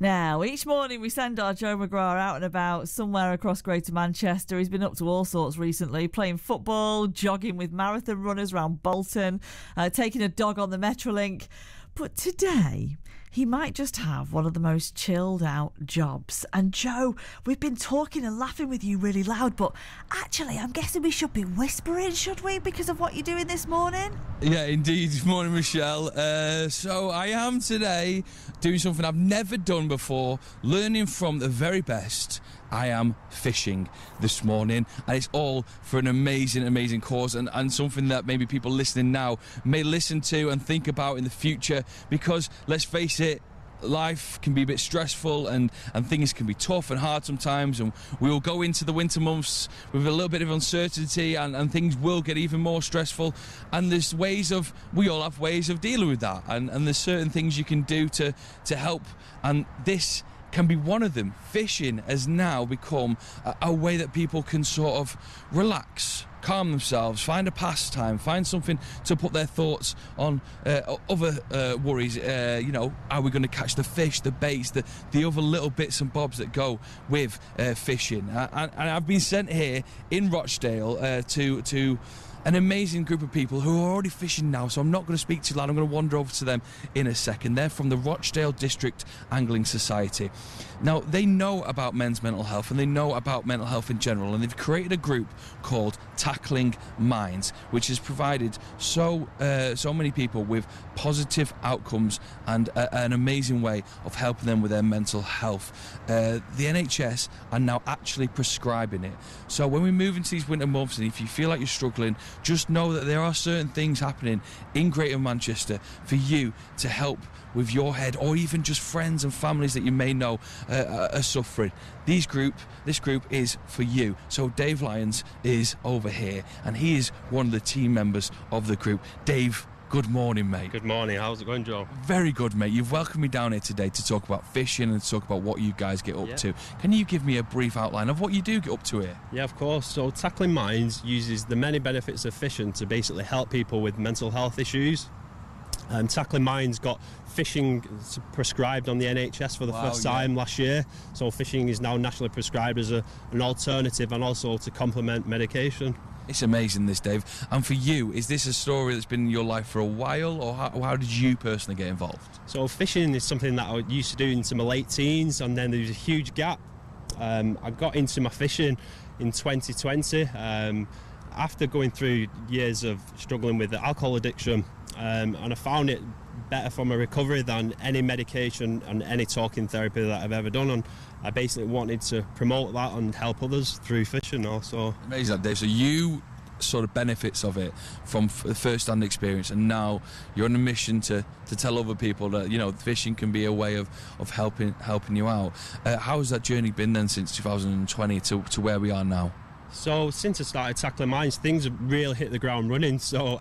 Now, each morning we send our Joe McGrath out and about somewhere across Greater Manchester. He's been up to all sorts recently, playing football, jogging with marathon runners around Bolton, taking a dog on the Metrolink. But today, he might just have one of the most chilled out jobs. And Joe, we've been talking and laughing with you really loud, but actually I'm guessing we should be whispering, should we, because of what you're doing this morning? Yeah, indeed. Good morning, Michelle. So I am today doing something I've never done before, learning from the very best. I am fishing this morning, and it's all for an amazing cause, and something that maybe people listening now may listen to and think about in the future, because let's face it, life can be a bit stressful and things can be tough and hard sometimes, and we will go into the winter months with a little bit of uncertainty, and things will get even more stressful, and we all have ways of dealing with that, and there's certain things you can do to help, and this can be one of them. Fishing has now become a way that people can sort of relax, calm themselves, find a pastime, find something to put their thoughts on other worries. Are we going to catch the fish, the baits, the other little bits and bobs that go with fishing? And I've been sent here in Rochdale to an amazing group of people who are already fishing now, so I'm not going to speak too loud. I'm going to wander over to them in a second. They're from the Rochdale District Angling Society. Now, they know about men's mental health, and they know about mental health in general, and they've created a group called Tackling Minds, which has provided so many people with positive outcomes and an amazing way of helping them with their mental health. The NHS are now actually prescribing it. So when we move into these winter months, and if you feel like you're struggling, just know that there are certain things happening in Greater Manchester for you to help with your head, or even just friends and families that you may know are suffering. This group is for you. So Dave Lyons is over here, and he is one of the team members of the group. Dave, good morning, mate. Good morning. How's it going, Joe? Very good, mate. You've welcomed me down here today to talk about fishing and to talk about what you guys get up to. Can you give me a brief outline of what you do get up to here? Yeah, of course. So Tackling Minds uses the many benefits of fishing to basically help people with mental health issues. And Tackling Minds got fishing prescribed on the NHS for the first time last year. So fishing is now nationally prescribed as an alternative, and also to complement medication. It's amazing, this, Dave. And for you, is this a story that's been in your life for a while, or how did you personally get involved? So fishing is something that I used to do into my late teens, and then there was a huge gap. I got into my fishing in 2020 after going through years of struggling with the alcohol addiction, and I found it better for my recovery than any medication and any talking therapy that I've ever done, and I basically wanted to promote that and help others through fishing also. Amazing, Dave. So you sort of benefits of it from first-hand experience, and now you're on a mission to tell other people that fishing can be a way of helping you out. How has that journey been then since 2020 to where we are now? So since I started Tackling Minds, things have really hit the ground running. So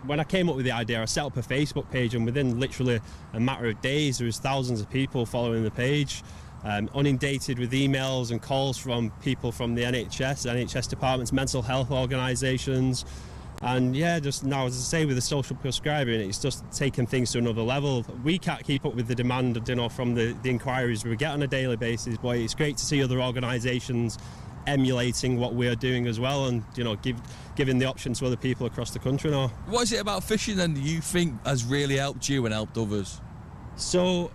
when I came up with the idea, I set up a Facebook page, and within literally a matter of days there was thousands of people following the page, inundated with emails and calls from people from the NHS departments, mental health organisations, and just now, as I say, with the social prescribing, it's just taking things to another level. We can't keep up with the demand from the inquiries we get on a daily basis, but it's great to see other organisations emulating what we're doing as well, and giving the option to other people across the country now. What is it about fishing then do you think has really helped you and helped others? So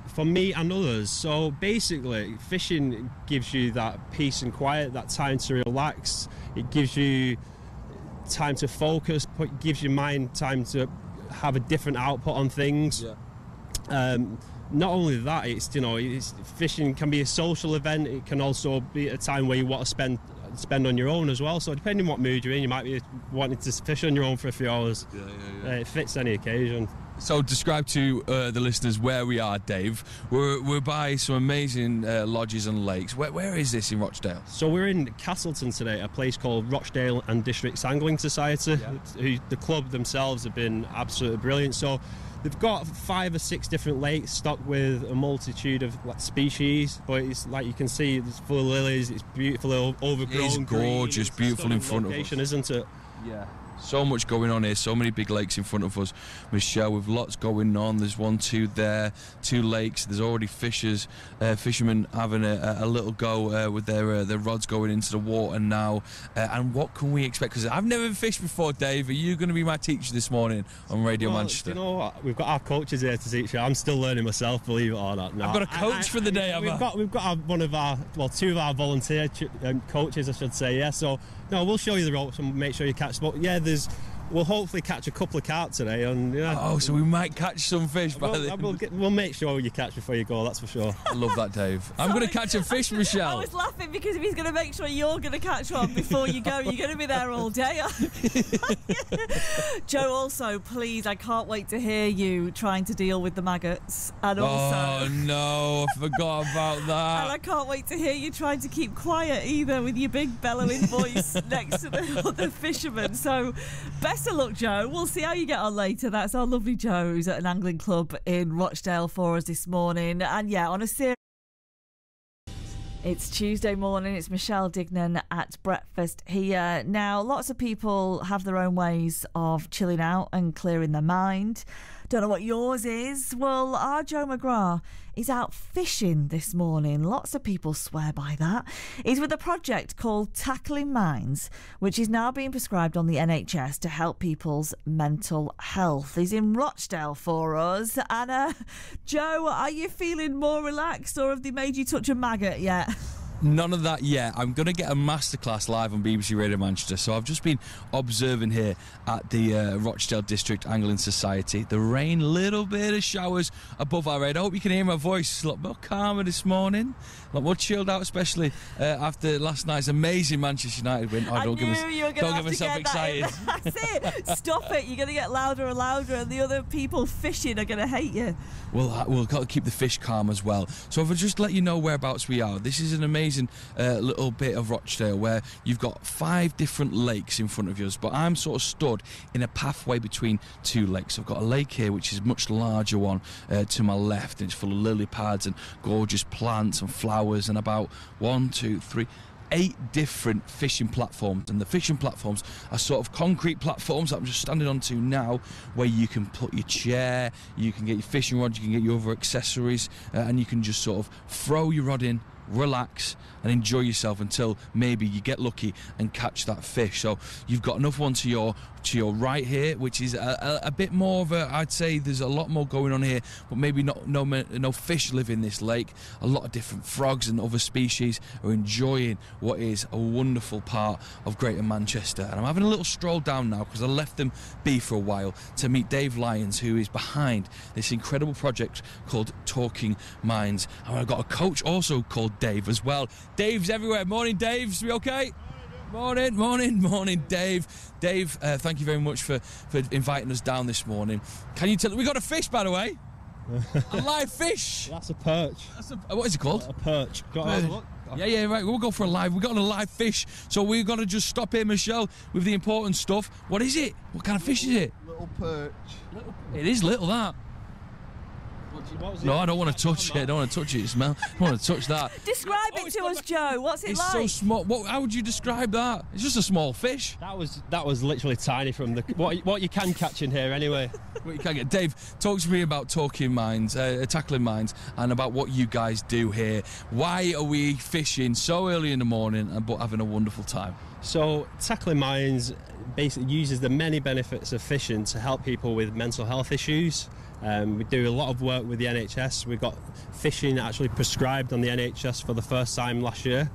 for me and others, so basically fishing gives you that peace and quiet, that time to relax. It gives you time to focus, gives your mind time to have a different output on things. Not only that, it's fishing can be a social event. It can also be a time where you want to spend on your own as well. So depending on what mood you're in, you might be wanting to fish on your own for a few hours. It fits any occasion. So describe to the listeners where we are, Dave. We're by some amazing lodges and lakes. Where is this in Rochdale? So we're in Castleton today, a place called Rochdale and District Angling Society. The club themselves have been absolutely brilliant. So they've got 5 or 6 different lakes stocked with a multitude of species, but it's like you can see, it's full of lilies, it's beautiful, overgrown. It's gorgeous, beautiful in front of us, isn't it? Yeah. So much going on here, so many big lakes in front of us, Michelle, with lots going on. There's 1, 2 there, 2 lakes. There's already fishermen having a little go with their rods going into the water now. And what can we expect? Because I've never fished before, Dave. Are you going to be my teacher this morning on Radio Manchester? You know what? We've got our coaches here to teach you. I'm still learning myself, believe it or not. No, I've got a coach for the day, We've got two of our volunteer coaches, I should say. Yeah, so no, we'll show you the ropes and make sure you catch. But yeah, we'll hopefully catch a couple of carp today. And yeah. Oh, so we might catch some fish by then. We'll make sure you catch before you go, that's for sure. I love that, Dave. I'm going to catch a fish, Michelle. I was laughing because if he's going to make sure you're going to catch one before you go, you're going to be there all day. Joe, also, please, I can't wait to hear you trying to deal with the maggots. And also, oh, no, I forgot about that. And I can't wait to hear you trying to keep quiet either with your big bellowing voice next to the other fishermen. So, best of luck, Joe. We'll see how you get on later. That's our lovely Joe, who's at an angling club in Rochdale for us this morning. And yeah, on a serious... It's Tuesday morning. It's Michelle Dignan at breakfast here. Now, lots of people have their own ways of chilling out and clearing their mind. Don't know what yours is. Well, our Joe McGrath is out fishing this morning. Lots of people swear by that. He's with a project called Tackling Minds, which is now being prescribed on the NHS to help people's mental health. He's in Rochdale for us. And Joe, are you feeling more relaxed, or have they made you touch a maggot yet? None of that yet. I'm going to get a masterclass live on BBC Radio Manchester. So I've just been observing here at the Rochdale District Angling Society. The rain, little bit of showers above our head. I hope you can hear my voice. It's a lot more calmer this morning. A lot more chilled out, especially after last night's amazing Manchester United win. Oh, don't get myself excited. That's it. Stop it. You're going to get louder and louder, and the other people fishing are going to hate you. Well, we've got to keep the fish calm as well. So if I just let you know whereabouts we are, this is an amazing little bit of Rochdale where you've got 5 different lakes in front of you, but I'm sort of stood in a pathway between 2 lakes. I've got a lake here which is a much larger one to my left, and it's full of lily pads and gorgeous plants and flowers, and about 1, 2, 3, 8 different fishing platforms. And the fishing platforms are sort of concrete platforms that I'm just standing onto now, where you can put your chair, you can get your fishing rod, you can get your other accessories, and you can just sort of throw your rod in, relax and enjoy yourself until maybe you get lucky and catch that fish. So you've got another one to your right here, which is a bit more of a, I'd say there's a lot more going on here, but maybe no fish live in this lake. A lot of different frogs and other species are enjoying what is a wonderful part of Greater Manchester. And I'm having a little stroll down now because I left them be for a while to meet Dave Lyons, who is behind this incredible project called Talking Minds. And I've got a coach also called Dave as well. Dave's everywhere. Morning, Dave. Is we okay? Morning, Dave. Dave, thank you very much for inviting us down this morning. Can you tell... We got a fish, by the way. A live fish. That's a perch. What is it called? A perch. Yeah, right. We'll go for a live. We've got a live fish. So we've got to just stop here, Michelle, with the important stuff. What is it? What kind of fish is it? Little perch. It is little, that. No, I don't want to touch it. I don't want to touch it. Smell. I don't want to touch that. Describe it to us, Joe. What's it like? It's so small. How would you describe that? It's just a small fish. That was literally tiny from the what you can catch in here anyway. What you can get. Dave, talk to me about Tackling Minds, and about what you guys do here. Why are we fishing so early in the morning but having a wonderful time? So Tackling Minds basically uses the many benefits of fishing to help people with mental health issues. We do a lot of work with the NHS. We've got fishing actually prescribed on the NHS for the first time last year,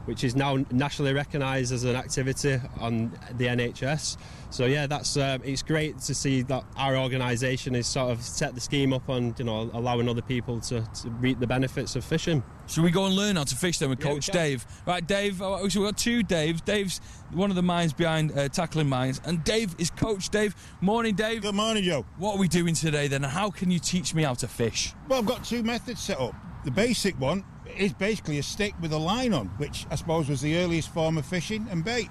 which is now nationally recognised as an activity on the NHS. So yeah, that's it's great to see that our organisation has sort of set the scheme up on, allowing other people to reap the benefits of fishing. Should we go and learn how to fish then with Coach Dave? Right, Dave, so we've got 2 Daves. Dave's one of the minds behind Tackling Minds, and Dave is Coach Dave. Morning, Dave. Good morning, Joe. What are we doing today then, and how can you teach me how to fish? Well, I've got 2 methods set up. The basic one is basically a stick with a line on, which I suppose was the earliest form of fishing and bait.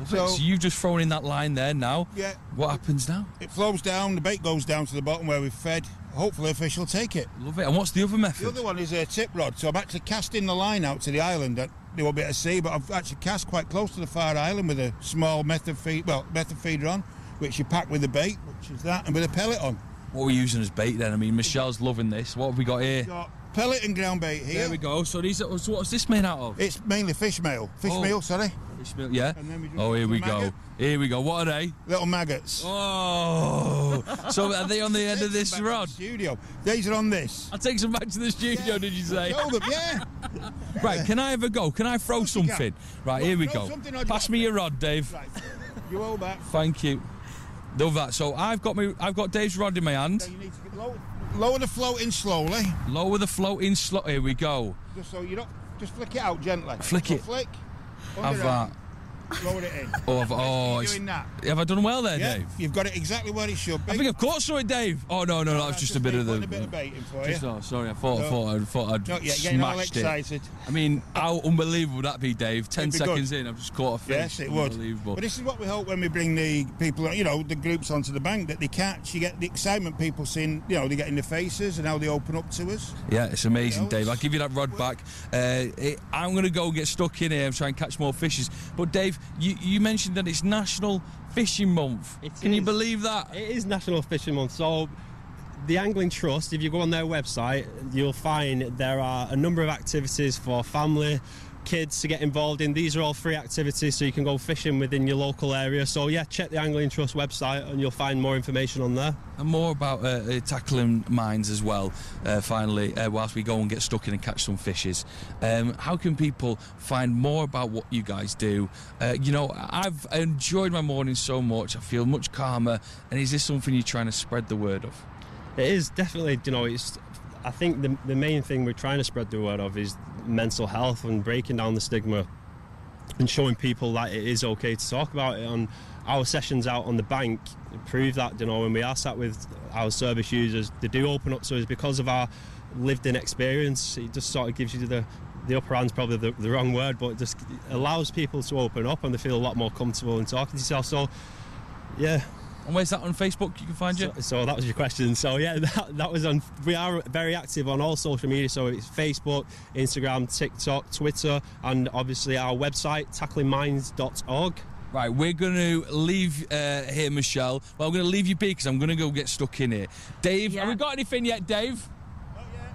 So you've just thrown in that line there now. Yeah. What happens now? It flows down, the bait goes down to the bottom where we've fed. Hopefully a fish will take it. Love it. And what's the other method? The other one is a tip rod. So I'm actually casting the line out to the island at do a bit of sea, but I've actually cast quite close to the Far Island with a small method feeder on, which you pack with the bait, which is that, and with a pellet on. What are we using as bait then? I mean, Michelle's loving this. What have we got here? Got pellet and ground bait here. There we go. So what's this made out of? It's mainly fish meal. Fish meal, sorry. Fish meal, yeah. And then we just Oh, here we go. maggot. Here we go. What are they? Little maggots. Oh. So are they on the end of this Back to the rod? studio. These are on this. I'll take some back to the studio, did you say? Hold them, yeah. Right, can I have a go? Can I throw course you can. something? Right, here we Throw go. something or Pass drop me it. your rod, Dave. Right. You hold that. Thank you. Love that. So I've got Dave's rod in my hand. So you need to get lower the float in slowly. Lower the float in slow. Here we go. Just so you don't. Just flick it out gently. Flick So it. Flick. Have Under that. Lower it in. Oh, You're it's, doing that. have I done well there, Yeah, Dave? you've got it exactly where it should be. I think I've caught something, Dave. Oh no, that was just a bit of putting the. a bit of bait in for you. Oh, sorry, I thought I'd Not yet, getting all smashed it. excited. I mean, how unbelievable would that be, Dave? 10 It'd be seconds in, I've just caught a fish. Yes, it would. Unbelievable. But this is what we hope when we bring the people, the groups onto the bank, that they catch. You get the excitement people seeing, they get in their faces and how they open up to us. Yeah, it's amazing, You know, Dave. I'll it's- give you that rod back. I'm going to go and get stuck in here and try and catch more fishes. But Dave, you mentioned that it's National Fishing Month. It Can you is. believe that? It is National Fishing Month, so the Angling Trust, if you go on their website, you'll find there are a number of activities for family, kids to get involved in. These are all free activities, so you can go fishing within your local area. So yeah, check the Angling Trust website and you'll find more information on there. And more about tackling mines as well, finally, whilst we go and get stuck in and catch some fishes. How can people find more about what you guys do? I've enjoyed my morning so much. I feel much calmer. And is this something you're trying to spread the word of? It is definitely, I think the main thing we're trying to spread the word of is mental health and breaking down the stigma and showing people that it is okay to talk about it. And our sessions out on the bank prove that, when we are sat with our service users, they do open up to us because of our lived-in experience. It just sort of gives you the upper hand's probably the wrong word, but it just allows people to open up and they feel a lot more comfortable in talking to yourself. So, yeah. And where's that on Facebook? You can find you. So that was your question. So yeah, that was on. We are very active on all social media. So it's Facebook, Instagram, TikTok, Twitter, and obviously our website tacklingminds.org. Right, we're going to leave here, Michelle. Well, I'm going to leave you be because I'm going to go get stuck in here. Dave, Yeah. have we got anything yet, Dave?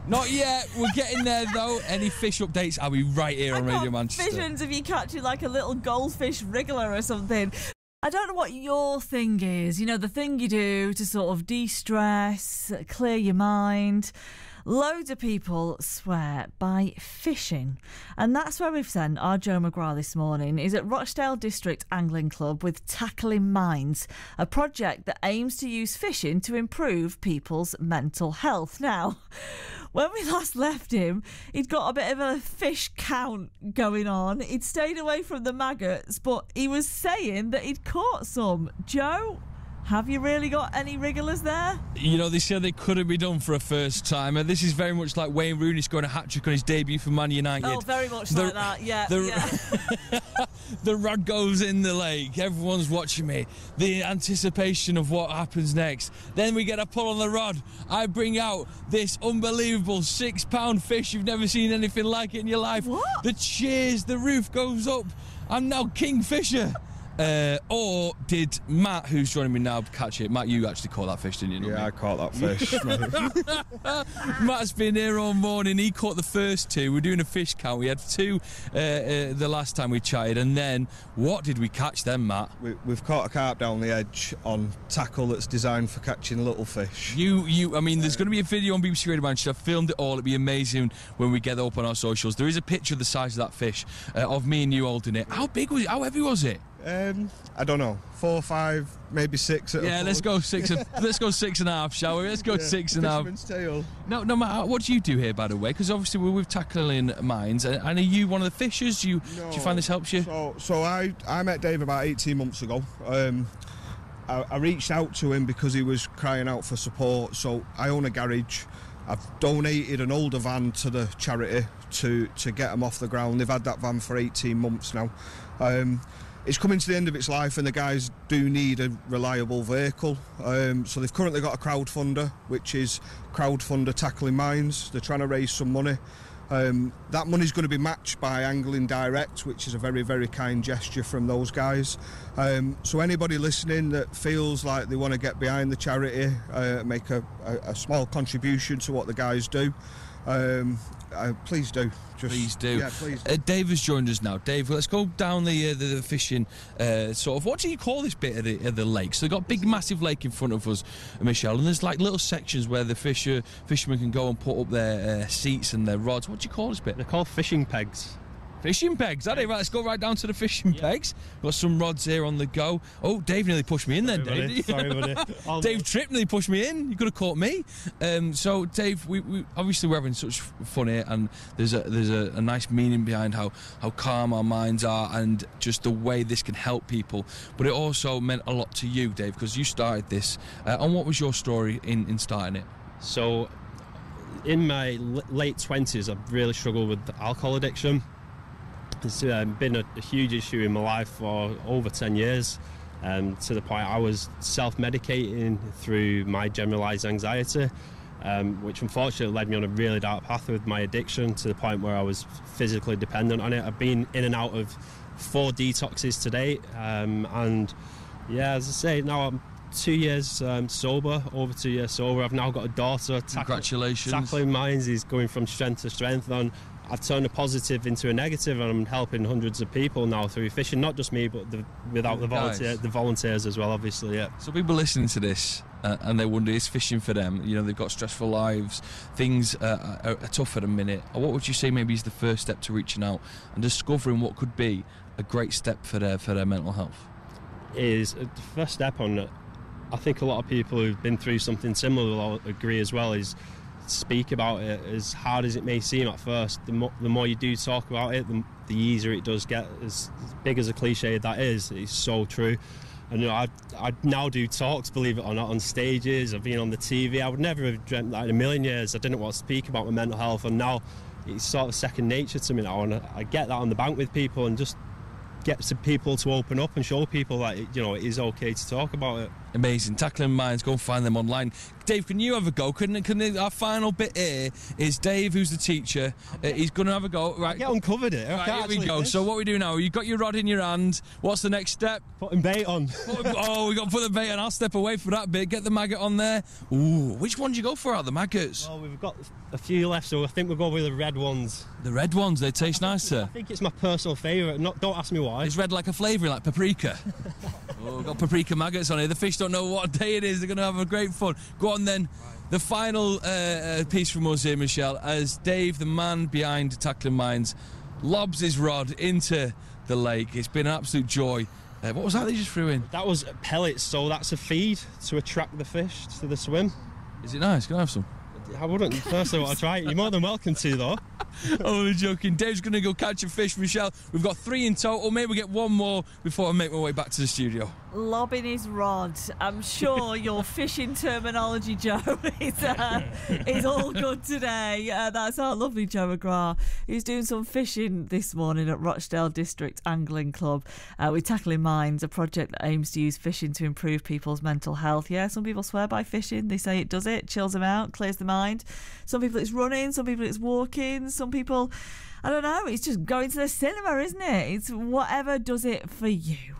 Not yet. We're getting there, though. Any fish updates? I'll be right here on I've Radio got Manchester. visions of you catching like a little goldfish wriggler or something. I don't know what your thing is, the thing you do to sort of de-stress, clear your mind. Loads of people swear by fishing. And that's where we've sent our Joe McGrath this morning. He's at Rochdale District Angling Club with Tackling Minds, a project that aims to use fishing to improve people's mental health. Now, when we last left him, he'd got a bit of a fish count going on. He'd stayed away from the maggots, but he was saying that he'd caught some. Joe, have you really got any wrigglers there? They said it couldn't be done for a first timer. This is very much like Wayne Rooney scoring a hat-trick on his debut for Man United. Oh, very much like that, yeah. The rod goes in the lake. Everyone's watching me. The anticipation of what happens next. Then we get a pull on the rod. I bring out this unbelievable 6-pound fish. You've never seen anything like it in your life. What? The cheers, the roof goes up. I'm now Kingfisher. Or did Matt, who's joining me now, catch it? Matt, you actually caught that fish, didn't you? Yeah, I caught that fish. Matt's been here all morning. He caught the first two. We're doing a fish count. We had 2 the last time we chatted. And then, what did we catch then, Matt? We've caught a carp down the edge on tackle that's designed for catching little fish. I mean, there's going to be a video on BBC Radio Manchester. I've filmed it all. It'll be amazing when we get it up on our socials. There is a picture of the size of that fish, of me and you holding it. How big was it? How heavy was it? I don't know, 4, 5, maybe 6. Yeah, let's go 6. Let's go 6.5, shall we? Let's go 6.5. Fisherman's tail. No, Matt, what do you do here, by the way? Because obviously we're with Tackling Minds, and are you one of the fishers? Do you find this helps you? So I met Dave about 18 months ago. I reached out to him because he was crying out for support. So I own a garage. I've donated an older van to the charity to get them off the ground. They've had that van for 18 months now. It's coming to the end of its life and the guys do need a reliable vehicle. So they've currently got a crowdfunder, which is Crowdfunder Tackling Minds. They're trying to raise some money. That money's going to be matched by Angling Direct, which is a very, very kind gesture from those guys. So anybody listening that feels like they want to get behind the charity, make a small contribution to what the guys do, please do. Please do. Yeah, please do. Dave has joined us now. Dave, let's go down the fishing sort of. What do you call this bit of the lake? So they've got a big, massive lake in front of us, Michelle, and there's like little sections where the fishermen can go and put up their seats and their rods. What do you call this bit? They're called fishing pegs. Fishing pegs, are they? Right, let's go right down to the fishing pegs. Got some rods here on the go. Oh, Dave nearly pushed me in then, Dave. Sorry, buddy. Dave Tripp nearly pushed me in. You could have caught me. So, Dave, we obviously we're having such fun here, and there's a nice meaning behind how calm our minds are and just the way this can help people. But it also meant a lot to you, Dave, because you started this. And what was your story in starting it? So, in my late 20s, I've really struggled with alcohol addiction. It's been a huge issue in my life for over 10 years, to the point I was self-medicating through my generalised anxiety, which unfortunately led me on a really dark path with my addiction to the point where I was physically dependent on it. I've been in and out of 4 detoxes to date, and yeah, as I say, now I'm 2 years sober, over 2 years sober. I've now got a daughter. Congratulations. Tackling Minds is going from strength to strength, and I've turned a positive into a negative, and I'm helping hundreds of people now through fishing. Not just me, but without the volunteers as well, obviously. Yeah. So people listening to this and they wonder, is fishing for them? You know, they've got stressful lives, things are tough at a minute. What would you say maybe is the first step to reaching out and discovering what could be a great step for their mental health? Is the first step on it. I think a lot of people who've been through something similar will agree as well, is speak about it. As hard as it may seem at first, the more you do talk about it, the easier it does get. As big as a cliche that is, it's so true. And I now do talks, believe it or not, on stages. I've been on the TV. I would never have dreamt that in a million years. I didn't want to speak about my mental health, and now it's sort of second nature to me now, and I get that on the bank with people, and just get some people to open up and show people that it is okay to talk about it. Amazing. Tackling Minds, go and find them online. Dave, can you have a go? Our final bit here is Dave, who's the teacher. He's going to have a go. Right, get uncovered it. Right, here we go. So what we do now? You got your rod in your hand. What's the next step? Putting bait on. Oh, we got to put the bait on. I'll step away for that bit. Get the maggot on there. Ooh, which one do you go for out of the maggots? Well, we've got a few left, so I think we'll go with the red ones. The red ones, they taste nicer. I think it's my personal favourite. Don't ask me why. It's red like a flavouring, like paprika. Oh, we've got paprika maggots on here. The fish don't know what day it is. They're going to have a great fun. Go on then. The final piece from us here, Michelle, as Dave, the man behind Tackling Minds, lobs his rod into the lake. It's been an absolute joy. What was that they just threw in? That was pellets, so that's a feed to attract the fish to the swim. Is it nice? Can I have some? I wouldn't personally want to try it. You're more than welcome to, though. Oh, I'm joking. Dave's going to go catch a fish, Michelle. We've got 3 in total. Maybe we get one more before I make my way back to the studio. Lobbing his rod. I'm sure your fishing terminology, Joe, is all good today. That's our lovely Joe McGrath, who's doing some fishing this morning at Rochdale District Angling Club with Tackling Minds, a project that aims to use fishing to improve people's mental health. Yeah, some people swear by fishing. They say it does it, chills them out, clears the mind. Some people it's running, some people it's walking, some people, I don't know, it's just going to the cinema, isn't it? It's whatever does it for you.